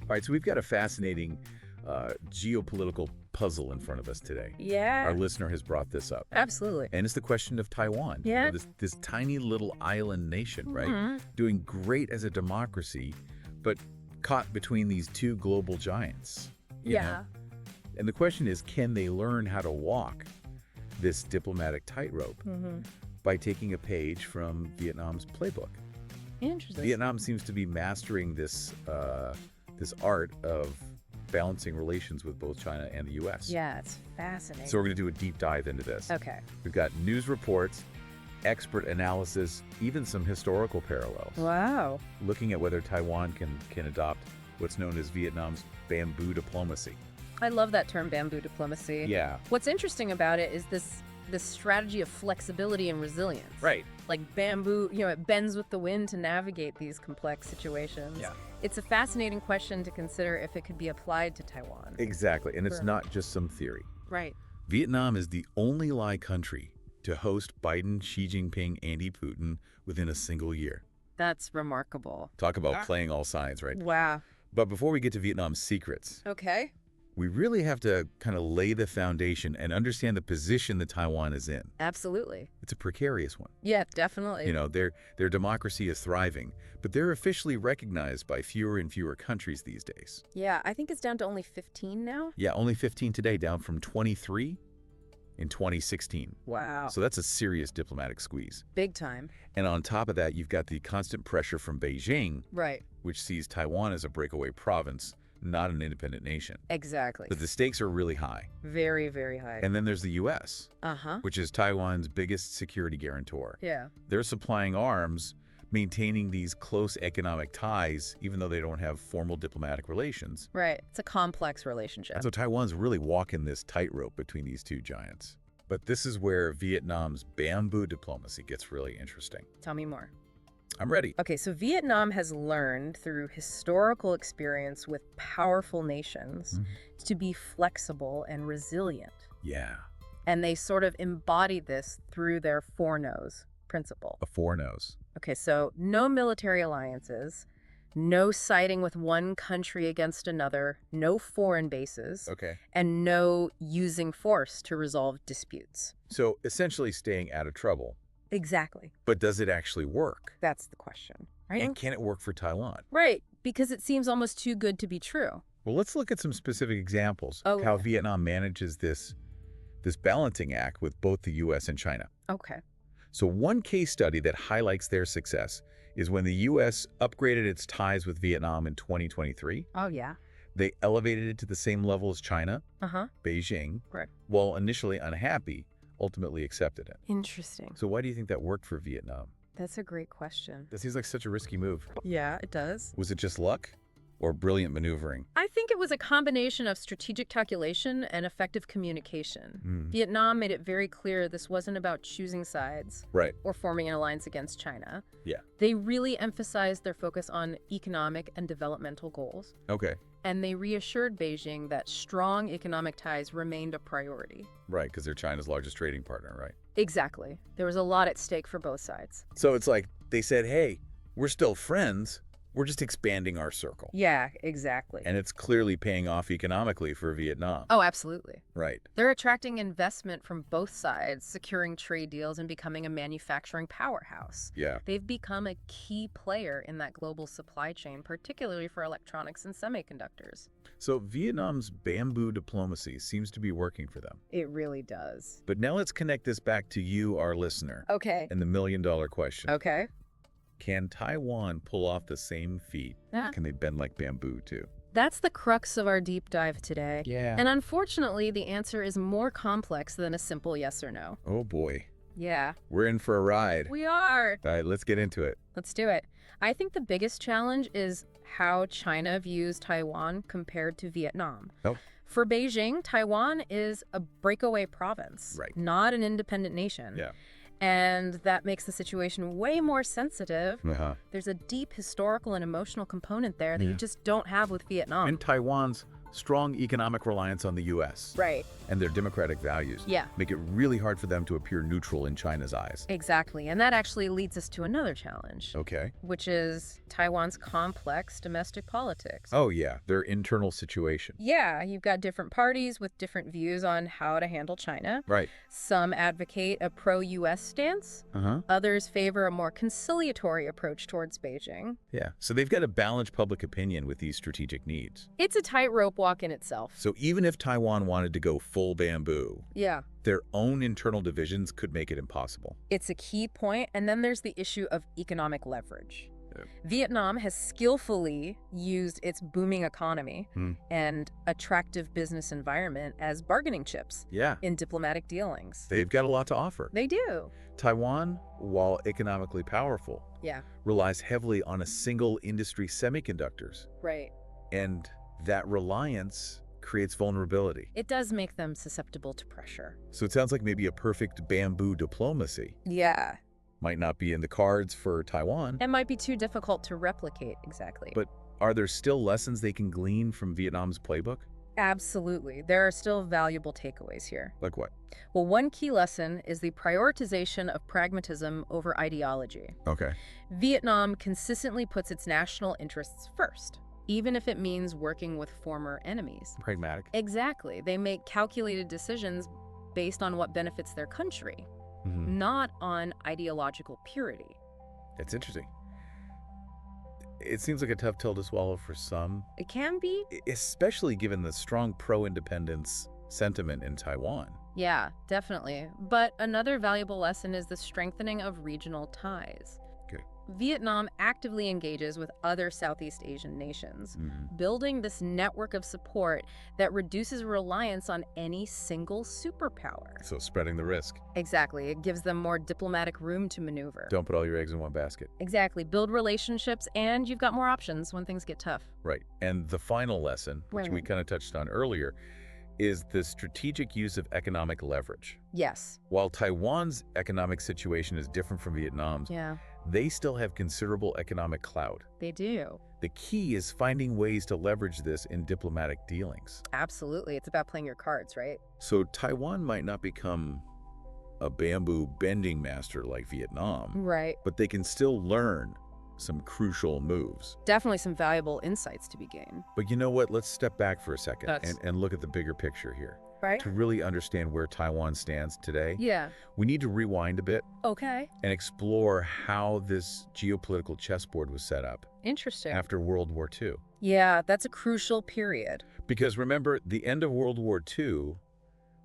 All right, so we've got a fascinating geopolitical puzzle in front of us today. Yeah. Our listener has brought this up. Absolutely. And it's the question of Taiwan. Yeah. This tiny little island nation, right? Mm-hmm. Doing great as a democracy, but caught between these two global giants. you Yeah. know? And the question is, can they learn how to walk this diplomatic tightrope by taking a page from Vietnam's playbook? Interesting. Vietnam seems to be mastering this this art of balancing relations with both China and the U.S. Yeah, it's fascinating. So we're going to do a deep dive into this. Okay. We've got news reports, expert analysis, even some historical parallels, Wow. looking at whether Taiwan can adopt what's known as Vietnam's bamboo diplomacy. I love that term, bamboo diplomacy. Yeah. What's interesting about it is this strategy of flexibility and resilience. Right. Like bamboo, it bends with the wind to navigate these complex situations. Yeah. It's a fascinating question to consider if it could be applied to Taiwan. Exactly. And it's Sure. not just some theory. Right. Vietnam is the only ally country to host Biden, Xi Jinping, Andy Putin within a single year. That's remarkable. Talk about playing all sides, right? Wow. But before we get to Vietnam's secrets, Okay. we really have to kind of lay the foundation and understand the position that Taiwan is in. Absolutely. It's a precarious one. Yeah, definitely. Their democracy is thriving, but they're officially recognized by fewer and fewer countries these days. Yeah, I think it's down to only 15 now. Yeah, only 15 today, down from 23 in 2016. Wow. So that's a serious diplomatic squeeze. Big time. And on top of that, you've got the constant pressure from Beijing, Right. which sees Taiwan as a breakaway province, not an independent nation. Exactly. But the stakes are really high. Very, very high. And then there's the U.S., Uh-huh. which is Taiwan's biggest security guarantor. Yeah. They're supplying arms, maintaining these close economic ties, even though they don't have formal diplomatic relations. Right. It's a complex relationship. So Taiwan's really walking this tightrope between these two giants. But this is where Vietnam's bamboo diplomacy gets really interesting. Tell me more. I'm ready. Okay, so Vietnam has learned through historical experience with powerful nations to be flexible and resilient. Yeah, And they sort of embodied this through their four no's principle. a four nose. Okay, so no military alliances, no siding with one country against another, no foreign bases, Okay. and no using force to resolve disputes. So essentially staying out of trouble. Exactly. But does it actually work? That's the question, right? And can it work for Taiwan? Right, because it seems almost too good to be true. Well, let's look at some specific examples Oh, of how yeah. Vietnam manages this balancing act with both the U.S. and China. Okay. So one case study that highlights their success is when the U.S. upgraded its ties with Vietnam in 2023. Oh, yeah. They elevated it to the same level as China, Uh-huh. Beijing, Right. while initially unhappy, ultimately accepted it. Interesting. So why do you think that worked for Vietnam? That's a great question. That seems like such a risky move. Yeah, it does. Was it just luck or brilliant maneuvering? I think it was a combination of strategic calculation and effective communication. Vietnam made it very clear this wasn't about choosing sides Right. or forming an alliance against China. Yeah. They really emphasized their focus on economic and developmental goals. Okay. And they reassured Beijing that strong economic ties remained a priority. Right, because they're China's largest trading partner, right? Exactly. There was a lot at stake for both sides. So it's like they said, hey, we're still friends. We're just expanding our circle. Yeah, exactly. And it's clearly paying off economically for Vietnam. Oh, absolutely. Right. They're attracting investment from both sides, securing trade deals and becoming a manufacturing powerhouse. Yeah. They've become a key player in that global supply chain, particularly for electronics and semiconductors. So Vietnam's bamboo diplomacy seems to be working for them. It really does. But now let's connect this back to you, our listener, Okay. and the million-dollar question. Okay. Can Taiwan pull off the same feat? Yeah. Can they bend like bamboo, too? That's the crux of our deep dive today. Yeah. And unfortunately, the answer is more complex than a simple yes or no. Oh, boy. Yeah, We're in for a ride. we are. All right, let's get into it. Let's do it. I think the biggest challenge is how China views Taiwan compared to Vietnam. Oh. For Beijing, Taiwan is a breakaway province, Right. not an independent nation. Yeah. And that makes the situation way more sensitive. Uh-huh. There's a deep historical and emotional component there that you just don't have with Vietnam. And Taiwan's strong economic reliance on the U.S. Right. and their democratic values Yeah. make it really hard for them to appear neutral in China's eyes. Exactly. And that actually leads us to another challenge, Okay. which is Taiwan's complex domestic politics. Oh, yeah, their internal situation. Yeah, you've got different parties with different views on how to handle China. Right. Some advocate a pro-U.S. stance. Uh-huh. Others favor a more conciliatory approach towards Beijing. Yeah, so they've got to balance public opinion with these strategic needs. It's a tightrope walk in itself. So even if Taiwan wanted to go full bamboo, Yeah. their own internal divisions could make it impossible. It's a key point, and then there's the issue of economic leverage. Yeah. Vietnam has skillfully used its booming economy and attractive business environment as bargaining chips Yeah, in diplomatic dealings. they've got a lot to offer. They do. Taiwan, while economically powerful, Yeah, relies heavily on a single industry, semiconductors, right. and that reliance creates vulnerability. It does make them susceptible to pressure. So it sounds like maybe a perfect bamboo diplomacy Yeah. might not be in the cards for Taiwan. It might be too difficult to replicate, exactly. But are there still lessons they can glean from Vietnam's playbook? Absolutely. There are still valuable takeaways here. Like what? Well, one key lesson is the prioritization of pragmatism over ideology. Okay. Vietnam consistently puts its national interests first, even if it means working with former enemies. Pragmatic. Exactly. They make calculated decisions based on what benefits their country, not on ideological purity. That's interesting. It seems like a tough pill to swallow for some, It can be. especially given the strong pro-independence sentiment in Taiwan. Yeah, definitely. But another valuable lesson is the strengthening of regional ties. Okay. Vietnam actively engages with other Southeast Asian nations, building this network of support that reduces reliance on any single superpower. So spreading the risk. Exactly. It gives them more diplomatic room to maneuver. Don't put all your eggs in one basket. Exactly. Build relationships, and you've got more options when things get tough. Right. And the final lesson, which we Right. kind of touched on earlier, is the strategic use of economic leverage. Yes. While Taiwan's economic situation is different from Vietnam's, Yeah, they still have considerable economic clout. they do. The key is finding ways to leverage this in diplomatic dealings. Absolutely. It's about playing your cards, right? So Taiwan might not become a bamboo bending master like Vietnam, Right. but they can still learn some crucial moves. Definitely some valuable insights to be gained. But you know what? Let's step back for a second That's- and look at the bigger picture here. Right? To really understand where Taiwan stands today, Yeah. we need to rewind a bit Okay. and explore how this geopolitical chessboard was set up Interesting. after World War II. Yeah, that's a crucial period. Because remember, the end of World War II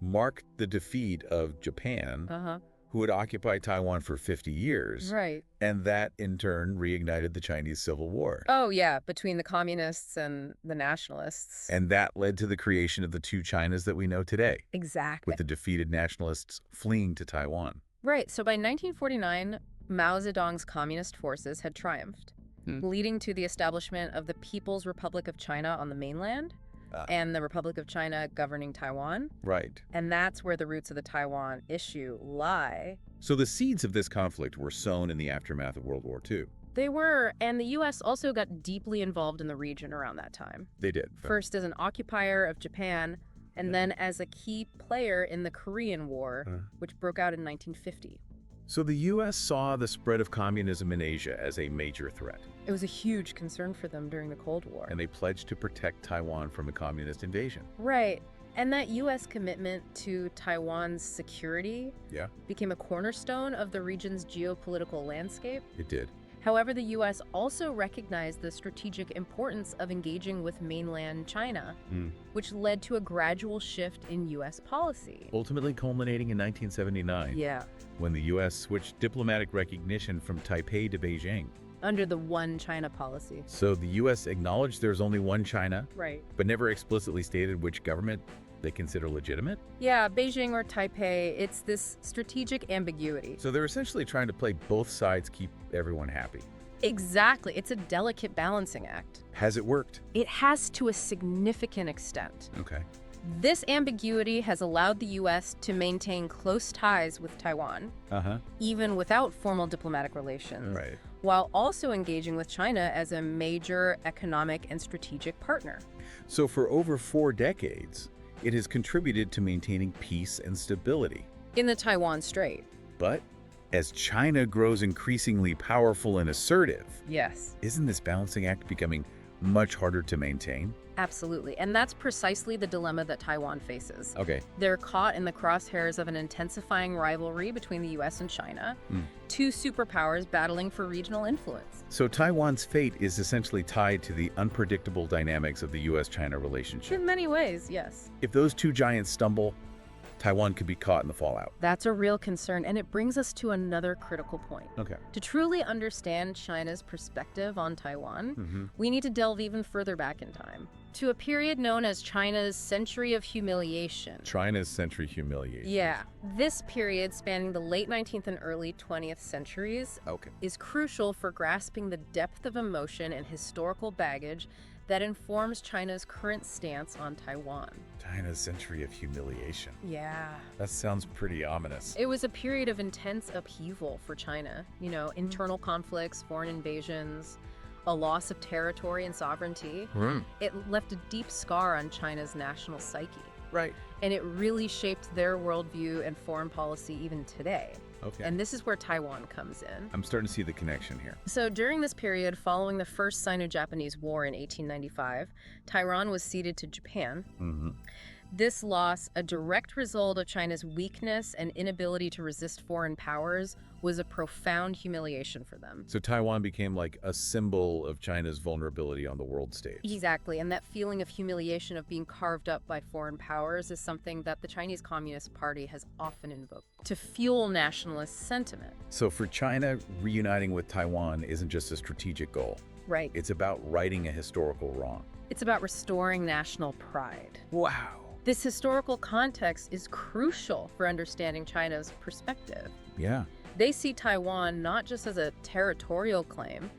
marked the defeat of Japan, Uh-huh. who had occupied Taiwan for 50 years. Right. And that, in turn, reignited the Chinese Civil War. Oh, yeah, between the communists and the nationalists. And that led to the creation of the two Chinas that we know today, Exactly. with the defeated nationalists fleeing to Taiwan. Right, so by 1949, Mao Zedong's communist forces had triumphed, leading to the establishment of the People's Republic of China on the mainland and the Republic of China governing Taiwan. Right. And that's where the roots of the Taiwan issue lie. So the seeds of this conflict were sown in the aftermath of World War II. They were, and the U.S. also got deeply involved in the region around that time. They did. First as an occupier of Japan, and then as a key player in the Korean War, which broke out in 1950. So the U.S. saw the spread of communism in Asia as a major threat, It was a huge concern for them during the Cold War. and they pledged to protect Taiwan from a communist invasion. Right. And that U.S. commitment to Taiwan's security Yeah, became a cornerstone of the region's geopolitical landscape. it did. However, the U.S. also recognized the strategic importance of engaging with mainland China, which led to a gradual shift in U.S. policy. Ultimately culminating in 1979, Yeah. when the U.S. switched diplomatic recognition from Taipei to Beijing. Under the One China policy. So the U.S. acknowledged there's only one China, Right. but never explicitly stated which government they consider legitimate. Yeah, Beijing or Taipei, it's this strategic ambiguity. So they're essentially trying to play both sides, keep everyone happy. Exactly. It's a delicate balancing act. Has it worked? It has to a significant extent. Okay. This ambiguity has allowed the U.S. to maintain close ties with Taiwan, even without formal diplomatic relations, Right. while also engaging with China as a major economic and strategic partner. So for over 4 decades, it has contributed to maintaining peace and stability. In the Taiwan Strait. But as China grows increasingly powerful and assertive, Yes. isn't this balancing act becoming much harder to maintain? Absolutely. And that's precisely the dilemma that Taiwan faces. Okay. They're caught in the crosshairs of an intensifying rivalry between the U.S. and China, two superpowers battling for regional influence. So Taiwan's fate is essentially tied to the unpredictable dynamics of the U.S.-China relationship. In many ways, yes. If those two giants stumble, Taiwan could be caught in the fallout. That's a real concern, and it brings us to another critical point. Okay. To truly understand China's perspective on Taiwan, we need to delve even further back in time, to a period known as China's Century of Humiliation. China's century humiliation. Yeah. This period, spanning the late 19th and early 20th centuries, is crucial for grasping the depth of emotion and historical baggage that informs China's current stance on Taiwan. China's century of humiliation. Yeah. That sounds pretty ominous. It was a period of intense upheaval for China. You know, internal conflicts, foreign invasions, a loss of territory and sovereignty. It left a deep scar on China's national psyche. Right. And it really shaped their worldview and foreign policy even today. Okay. And this is where Taiwan comes in. I'm starting to see the connection here. So during this period, following the First Sino-Japanese War in 1895, Taiwan was ceded to Japan. This loss, a direct result of China's weakness and inability to resist foreign powers, was a profound humiliation for them. So Taiwan became like a symbol of China's vulnerability on the world stage. Exactly, and that feeling of humiliation of being carved up by foreign powers is something that the Chinese Communist Party has often invoked to fuel nationalist sentiment. So for China, reuniting with Taiwan isn't just a strategic goal. Right. It's about righting a historical wrong. It's about restoring national pride. Wow. This historical context is crucial for understanding China's perspective. Yeah. They see Taiwan not just as a territorial claim,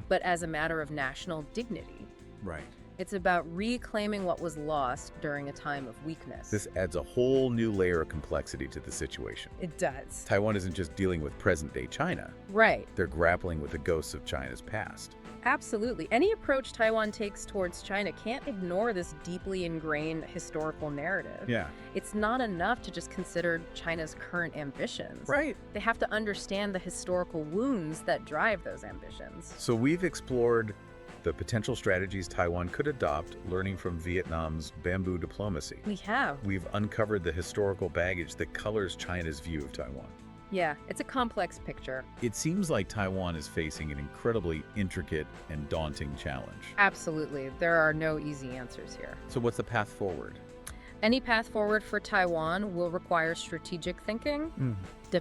but as a matter of national dignity. Right. It's about reclaiming what was lost during a time of weakness. This adds a whole new layer of complexity to the situation. It does. Taiwan isn't just dealing with present-day China. Right. They're grappling with the ghosts of China's past. Absolutely. Any approach Taiwan takes towards China can't ignore this deeply ingrained historical narrative. Yeah. It's not enough to just consider China's current ambitions. Right. They have to understand the historical wounds that drive those ambitions. So we've explored the potential strategies Taiwan could adopt, learning from Vietnam's bamboo diplomacy. We have. We've uncovered the historical baggage that colors China's view of Taiwan. Yeah, it's a complex picture. It seems like Taiwan is facing an incredibly intricate and daunting challenge. Absolutely. There are no easy answers here. So what's the path forward? Any path forward for Taiwan will require strategic thinking,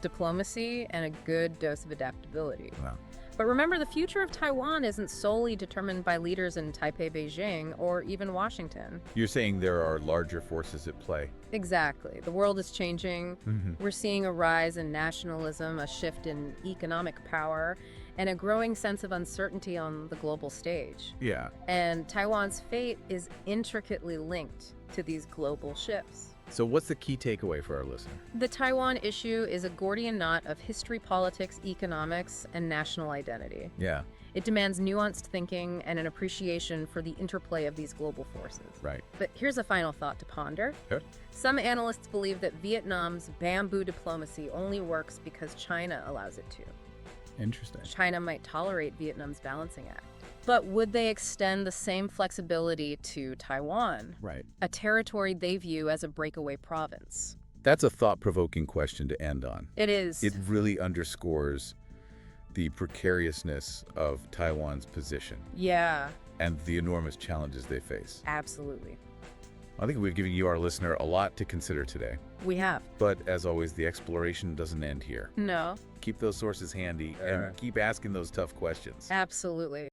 diplomacy, and a good dose of adaptability. Wow. But remember, the future of Taiwan isn't solely determined by leaders in Taipei, Beijing, or even Washington. You're saying there are larger forces at play. Exactly. The world is changing. We're seeing a rise in nationalism, a shift in economic power, and a growing sense of uncertainty on the global stage. Yeah. And Taiwan's fate is intricately linked to these global shifts. So what's the key takeaway for our listener? The Taiwan issue is a Gordian knot of history, politics, economics, and national identity. Yeah. It demands nuanced thinking and an appreciation for the interplay of these global forces. Right. But here's a final thought to ponder. Sure. Some analysts believe that Vietnam's bamboo diplomacy only works because China allows it to. Interesting. China might tolerate Vietnam's balancing act. But would they extend the same flexibility to Taiwan, Right. a territory they view as a breakaway province? That's a thought-provoking question to end on. It is. It really underscores the precariousness of Taiwan's position Yeah, and the enormous challenges they face. absolutely. I think we've given you, our listener, a lot to consider today. We have. But as always, the exploration doesn't end here. No, Keep those sources handy and keep asking those tough questions. absolutely.